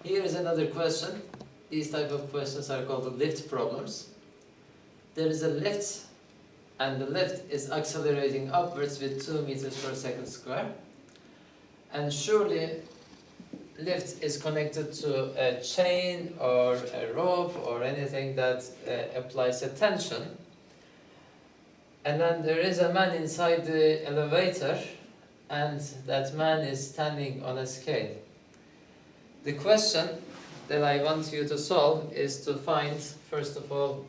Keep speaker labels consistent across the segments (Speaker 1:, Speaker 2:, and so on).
Speaker 1: Here is another question. These type of questions are called lift problems. There is a lift, and the lift is accelerating upwards with 2 meters per second square. And surely lift is connected to a chain or a rope or anything that applies a tension. And then there is a man inside the elevator, and that man is standing on a scale. The question that I want you to solve is to find, first of all,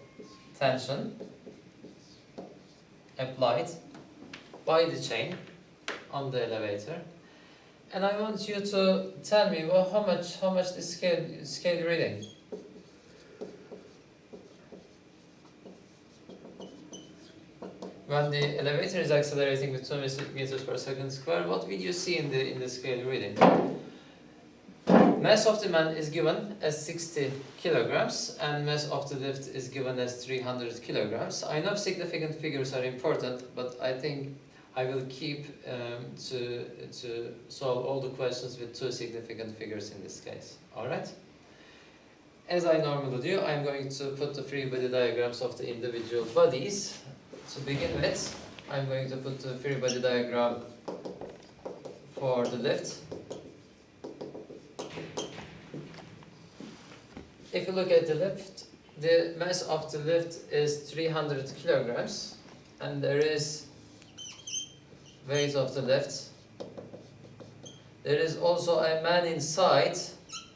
Speaker 1: tension applied by the chain on the elevator. And I want you to tell me, well, how much the scale reading. When the elevator is accelerating with 2 meters per second square, what will you see in the scale reading? Mass of the man is given as 60 kilograms, and mass of the lift is given as 300 kilograms. I know significant figures are important, but I think I will keep to solve all the questions with 2 significant figures in this case. Alright? As I normally do, I'm going to put the free body diagrams of the individual bodies. To begin with, I'm going to put the free body diagram for the lift. If you look at the lift, the mass of the lift is 300 kilograms, and there is weight of the lift. There is also a man inside,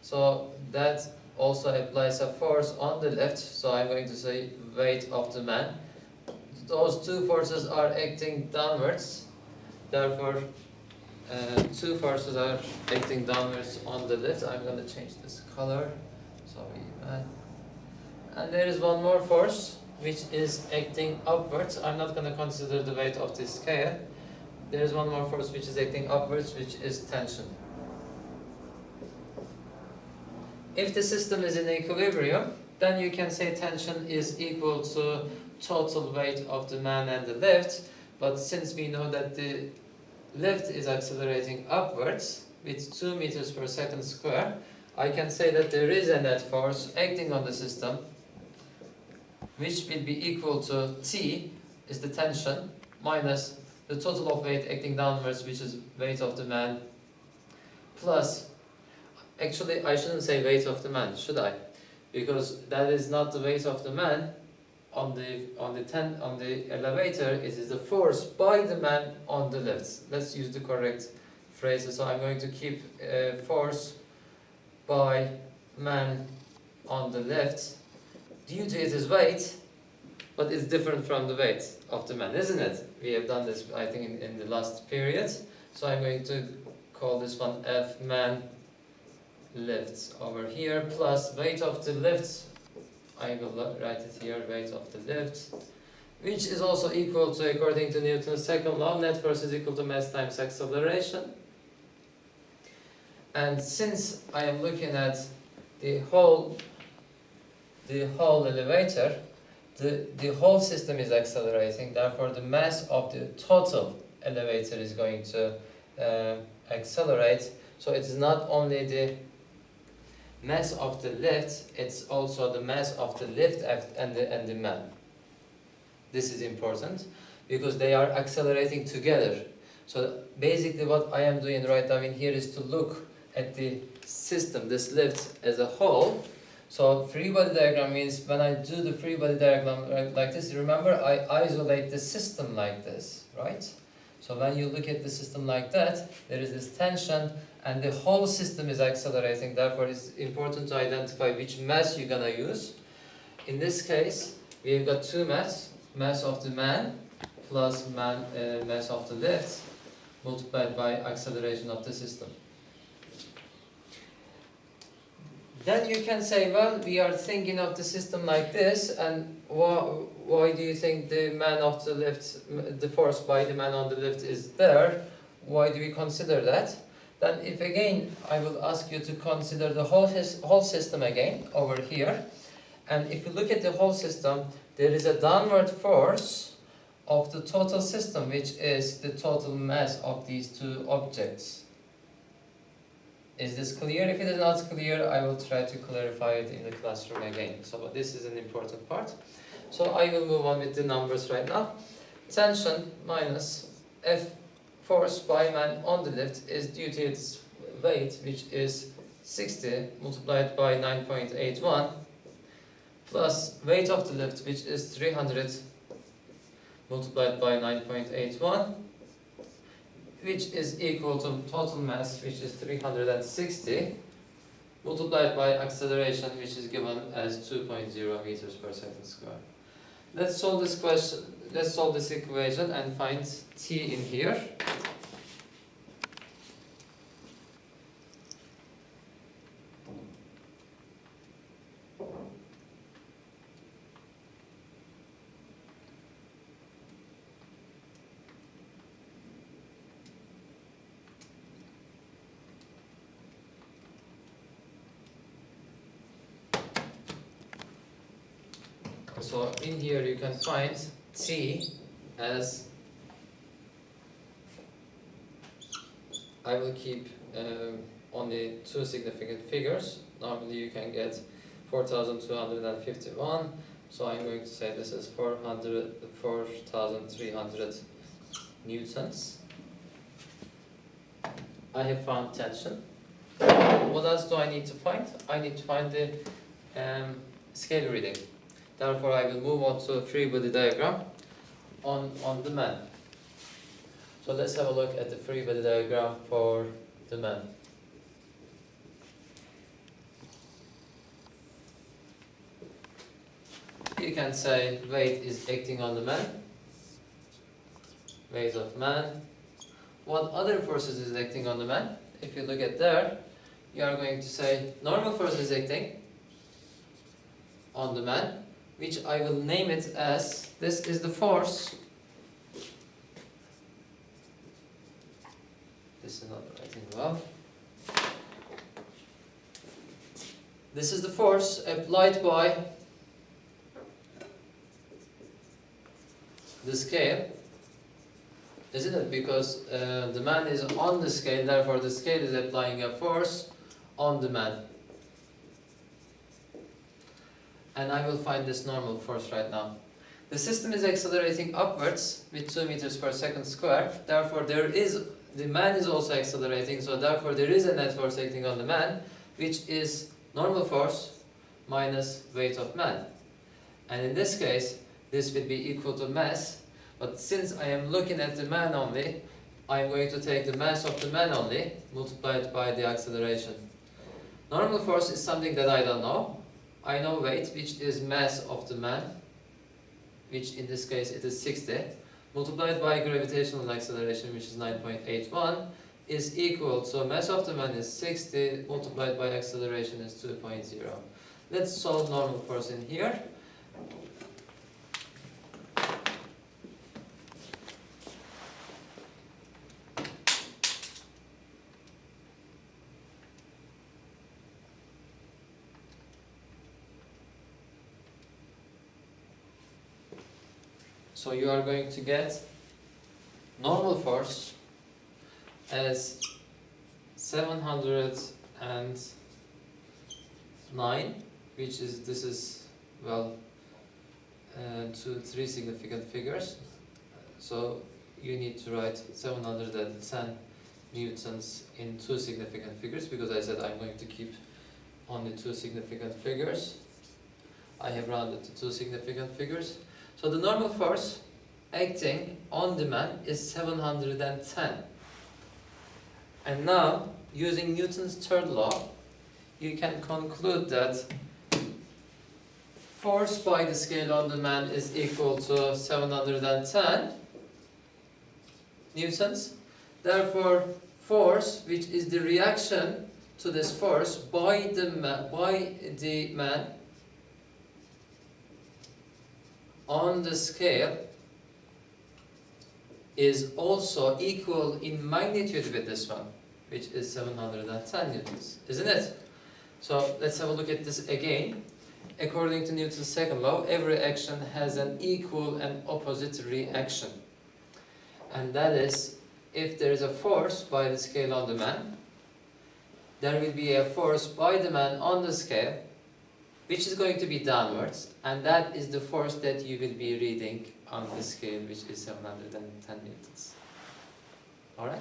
Speaker 1: so that also applies a force on the lift, so I'm going to say weight of the man. Those two forces are acting downwards, therefore 2 forces are acting downwards on the lift. I'm going to change this color, sorry man. And there is one more force which is acting upwards. I'm not going to consider the weight of this scale. There is one more force which is acting upwards, which is tension. If the system is in equilibrium, then you can say tension is equal to total weight of the man and the lift. But since we know that the lift is accelerating upwards with 2 meters per second square, I can say that there is a net force acting on the system, which will be equal to T is the tension minus the total of weight acting downwards, which is weight of the man, plus, actually I shouldn't say weight of the man, should I? Because that is not the weight of the man on the elevator. It is the force by the man on the lift. Let's use the correct phrases. So I'm going to keep force by man on the lift due to its weight, but it's different from the weight of the man, isn't it? We have done this, I think, in the last period. So I'm going to call this one F man lifts over here, plus weight of the lift. I will write it here, weight of the lift, which is also equal to, according to Newton's second law, net force is equal to mass times acceleration. And since I am looking at the whole elevator, the whole system is accelerating, therefore the mass of the total elevator is going to accelerate. So it is not only the mass of the lift, it's also the mass of the lift and the man. This is important because they are accelerating together. So basically what I am doing right now in here is to look at the system, this lift as a whole. So free body diagram means when I do the free body diagram like this, remember I isolate the system like this, right? So when you look at the system like that, there is this tension and the whole system is accelerating. Therefore, it's important to identify which mass you're gonna use. In this case, we've got 2 mass of the man plus mass of the lift multiplied by acceleration of the system. Then you can say, well, we are thinking of the system like this, and why do you think the man of the lift, the force by the man on the lift is there? Why do we consider that? Then if again, I will ask you to consider the whole system again over here. And if you look at the whole system, there is a downward force of the total system, which is the total mass of these 2 objects. Is this clear? If it is not clear, I will try to clarify it in the classroom again. So but this is an important part. So I will move on with the numbers right now. Tension minus F force by man on the lift is due to its weight, which is 60 multiplied by 9.81 plus weight of the lift, which is 300 multiplied by 9.81, which is equal to total mass, which is 360 multiplied by acceleration, which is given as 2.0 meters per second square. Let's solve this question. Let's solve this equation and find t in here. So in here you can find t as, I will keep only two significant figures. Normally you can get 4,251, so I'm going to say this is 4,300 newtons. I have found tension. What else do I need to find? I need to find the scale reading. Therefore, I will move on to a free body diagram on the man. So let's have a look at the free body diagram for the man. You can say weight is acting on the man. Weight of man. What other forces is acting on the man? If you look at there, you are going to say normal force is acting on the man, which I will name it as, this is the force. This is not writing well. This is the force applied by the scale, isn't it? Because the man is on the scale, therefore the scale is applying a force on the man. And I will find this normal force right now. The system is accelerating upwards with 2 meters per second square. Therefore, the man is also accelerating. So therefore, there is a net force acting on the man, which is normal force minus weight of man. And in this case, this will be equal to mass. But since I am looking at the man only, I am going to take the mass of the man only multiplied by the acceleration. Normal force is something that I don't know. I know weight, which is mass of the man, which in this case it is 60, multiplied by gravitational acceleration, which is 9.81, is equal to mass of the man is 60, multiplied by acceleration is 2.0. Let's solve normal force in here. So you are going to get normal force as 709, which is, this is, well, 3 significant figures. So you need to write 710 newtons in 2 significant figures, because I said I'm going to keep only 2 significant figures. I have rounded to 2 significant figures. So the normal force acting on the man is 710. And now, using Newton's third law, you can conclude that force by the scale on the man is equal to 710 newtons. Therefore, force, which is the reaction to this force by the man on the scale, is also equal in magnitude with this one, which is 710 newtons, isn't it? So let's have a look at this again. According to Newton's second law, every action has an equal and opposite reaction. And that is, if there is a force by the scale on the man, there will be a force by the man on the scale, which is going to be downwards, and that is the force that you will be reading on the scale, which is 710 newtons. Alright?